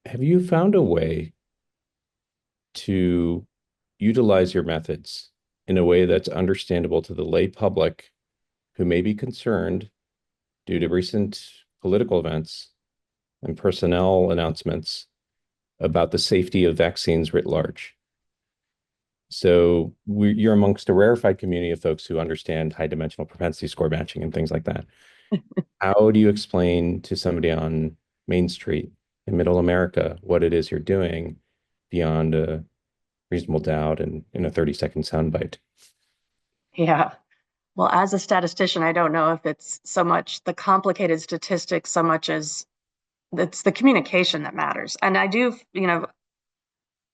have you found a way to utilize your methods in a way that's understandable to the lay public who may be concerned due to recent political events and personnel announcements about the safety of vaccines writ large? So you're amongst a rarefied community of folks who understand high dimensional propensity score matching and things like that. How do you explain to somebody on Main Street in Middle America what it is you're doing beyond a reasonable doubt and in a 30-second soundbite? Yeah. Well, as a statistician, I don't know if it's so much the complicated statistics so much as it's the communication that matters. And I do,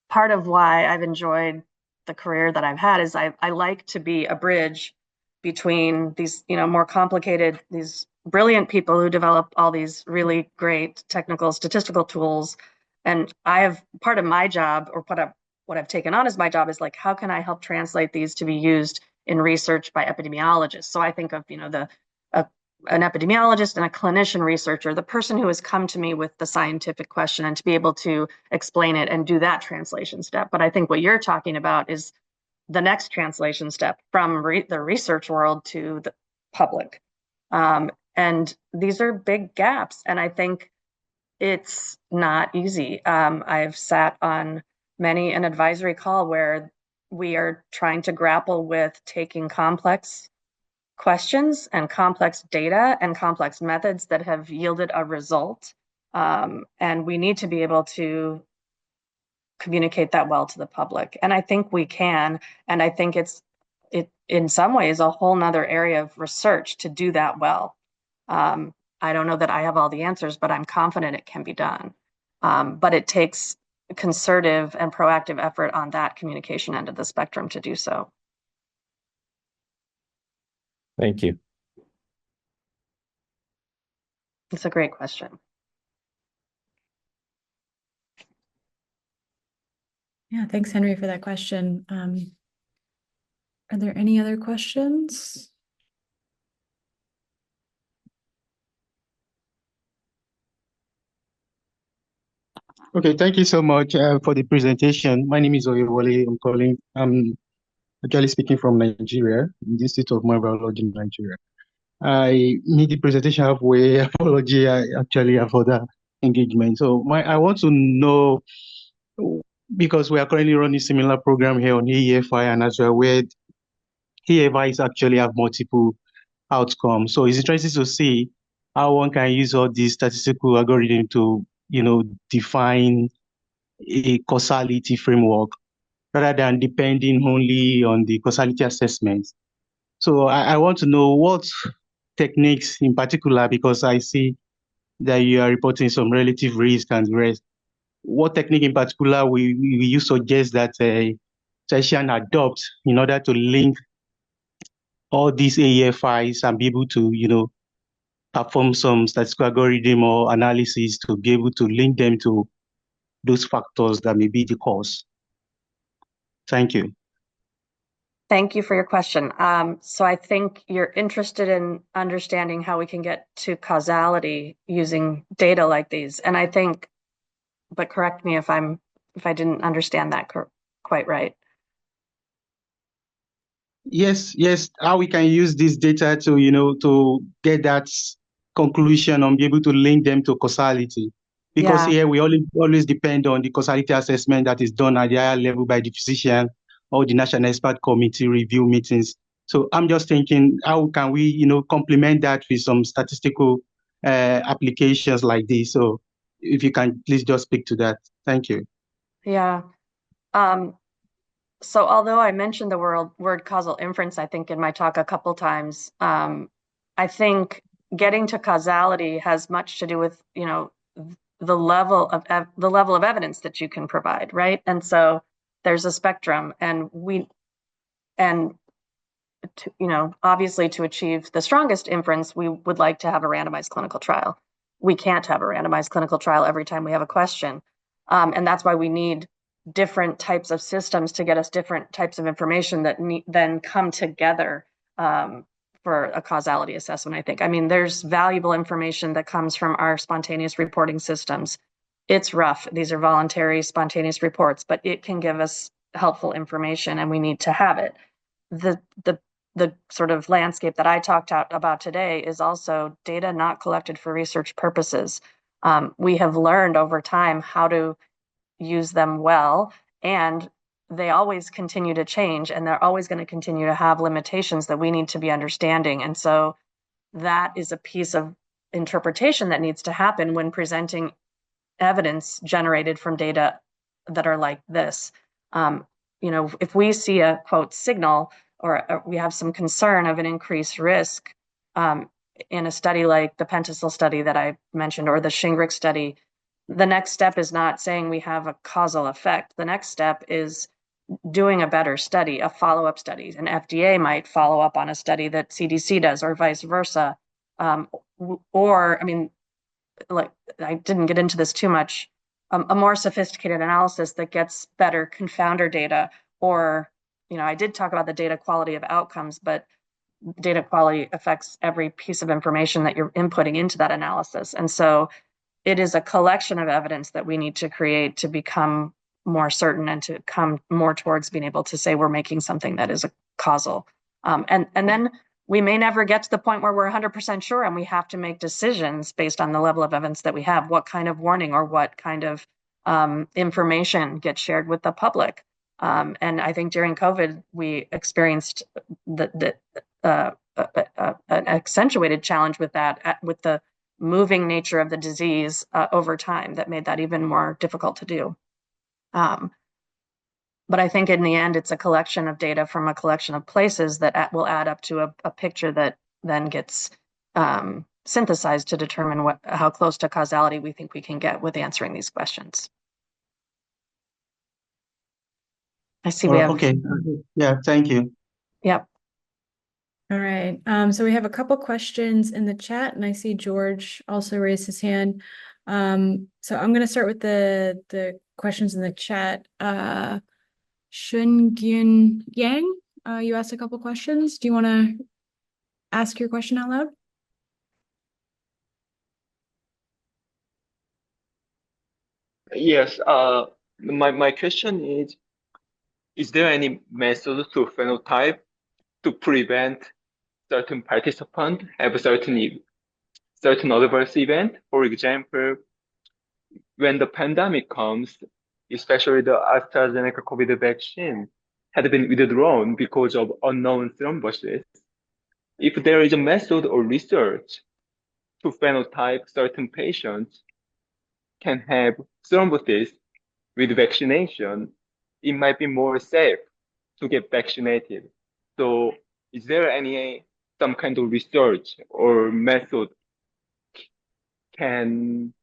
part of why I've enjoyed the career that I've had is I like to be a bridge between these, more complicated, these brilliant people who develop all these really great technical statistical tools. And I have part of my job, or what I've taken on as my job, is like, how can I help translate these to be used in research by epidemiologists? So I think of, an epidemiologist and a clinician researcher, the person who has come to me with the scientific question, and to be able to explain it and do that translation step. But I think what you're talking about is the next translation step from the research world to the public. And these are big gaps. And I think it's not easy. I've sat on many an advisory call where we are trying to grapple with taking complex questions and complex data and complex methods that have yielded a result. And we need to be able to communicate that well to the public. And I think we can. And I think it in some ways a whole nother area of research to do that well. I don't know that I have all the answers, but I'm confident it can be done. But it takes concerted and proactive effort on that communication end of the spectrum to do so. Thank you. It's a great question. Yeah, thanks, Henry, for that question. Are there any other questions? Okay, thank you so much for the presentation. My name is Oyewole. I'm actually speaking from Nigeria, in the Institute of Marine Biology in Nigeria. I made the presentation halfway. Apology, I actually have other engagement. So I want to know, because we are currently running similar program here on AEFI, and as well, where AEFI is actually have multiple outcomes. So it's interesting to see how one can use all these statistical algorithm to, define a causality framework rather than depending only on the causality assessment. So I want to know what techniques in particular, because I see that you are reporting some relative risk and rest. What technique in particular will you suggest that session adopt in order to link all these AEFIs and be able to, perform some statistical algorithm or analysis to be able to link them to those factors that may be the cause? Thank you. Thank you for your question. So I think you're interested in understanding how we can get to causality using data like these. And I think, but correct me if I didn't understand that quite right. Yes, how we can use this data to get that conclusion and be able to link them to causality. Because here we always depend on the causality assessment that is done at the higher level by the physician or the National Expert Committee review meetings. So I'm just thinking, how can we, complement that with some statistical applications like this? So if you can please just speak to that. Thank you. Yeah. So although I mentioned the word causal inference, I think in my talk a couple times, I think getting to causality has much to do with, the level of evidence that you can provide, right? And so there's a spectrum, and obviously to achieve the strongest inference, we would like to have a randomized clinical trial. We can't have a randomized clinical trial every time we have a question. And that's why we need different types of systems to get us different types of information that then come together for a causality assessment, I think. I mean, there's valuable information that comes from our spontaneous reporting systems. It's rough. These are voluntary spontaneous reports, but it can give us helpful information, and we need to have it. The sort of landscape that I talked about today is also data not collected for research purposes. We have learned over time how to use them well, and they always continue to change, and they're always going to continue to have limitations that we need to be understanding. And so that is a piece of interpretation that needs to happen when presenting evidence generated from data that are like this. If we see a quote signal, or we have some concern of an increased risk in a study like the Pentasol study that I mentioned, or the Shingrix study, the next step is not saying we have a causal effect. The next step is doing a better study, a follow-up study. An FDA might follow up on a study that CDC does, or vice versa. Like, I didn't get into this too much, a more sophisticated analysis that gets better confounder data, or, I did talk about the data quality of outcomes, but data quality affects every piece of information that you're inputting into that analysis. And so it is a collection of evidence that we need to create to become more certain and to come more towards being able to say we're making something that is a causal. And then we may never get to the point where we're 100% sure, and we have to make decisions based on the level of evidence that we have, what kind of warning or what kind of information gets shared with the public. And I think during COVID, we experienced an accentuated challenge with that, with the moving nature of the disease over time, that made that even more difficult to do. But I think in the end, it's a collection of data from a collection of places that will add up to a picture that then gets synthesized to determine how close to causality we think we can get with answering these questions. I see we have. Okay. Yeah, thank you. Yep. All right. So we have a couple questions in the chat, and I see George also raised his hand. So I'm going to start with the questions in the chat. Shungyun Yang, you asked a couple questions. Do you want to ask your question out loud? Yes. My question is there any method to phenotype to prevent certain participants have certain adverse event? For example, when the pandemic comes, especially the AstraZeneca COVID vaccine had been withdrawn because of unknown thrombosis. If there is a method or research to phenotype certain patients can have thrombosis with vaccination, it might be more safe to get vaccinated. So is there some kind of research or method can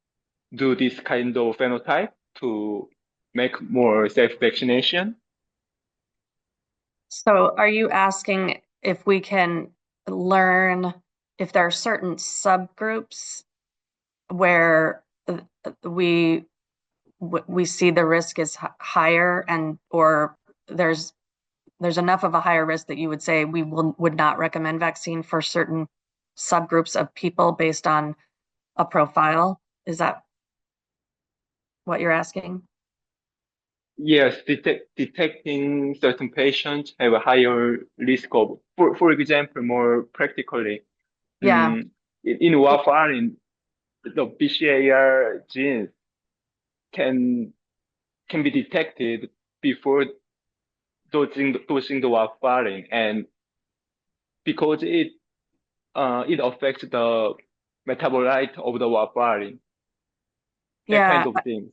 do this kind of phenotype to make more safe vaccination? So are you asking if we can learn if there are certain subgroups where we see the risk is higher, or there's enough of a higher risk that you would say we would not recommend vaccine for certain subgroups of people based on a profile? Is that what you're asking? Yes, detecting certain patients have a higher risk of, for example, more practically, Yeah. in warfarin, the BCAR genes can be detected before dosing the warfarin, and because it affects the metabolite of the warfarin, that Yeah, kind of thing,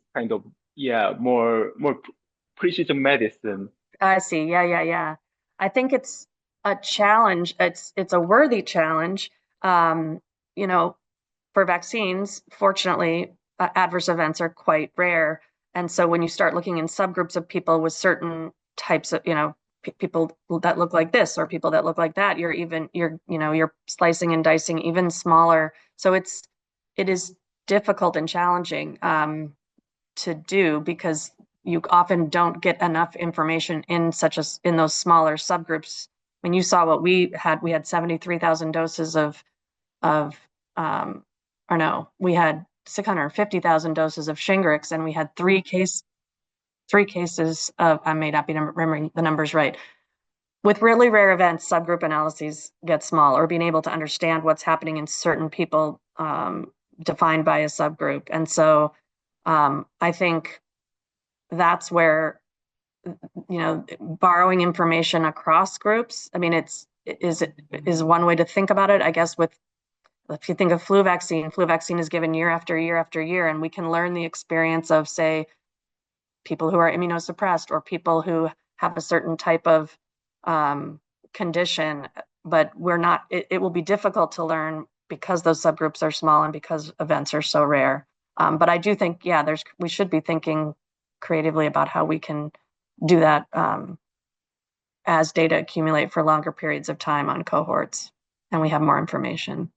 more precision medicine. I see. Yeah. I think it's a challenge. It's a worthy challenge. You know, for vaccines, fortunately, adverse events are quite rare. And so when you start looking in subgroups of people with certain types of, people that look like this or people that look like that, you're slicing and dicing even smaller. So it is difficult and challenging to do because you often don't get enough information in those smaller subgroups. I mean, you saw what we had 73,000 doses we had 650,000 doses of Shingrix, and we had three cases of, I may not be remembering the numbers right. With really rare events, subgroup analyses get small, or being able to understand what's happening in certain people defined by a subgroup. And so I think that's where, borrowing information across groups, I mean, is one way to think about it. I guess if you think of flu vaccine is given year after year after year, and we can learn the experience of, say, people who are immunosuppressed or people who have a certain type of condition, but it will be difficult to learn because those subgroups are small and because events are so rare. But I do think, we should be thinking creatively about how we can do that as data accumulate for longer periods of time on cohorts and we have more information.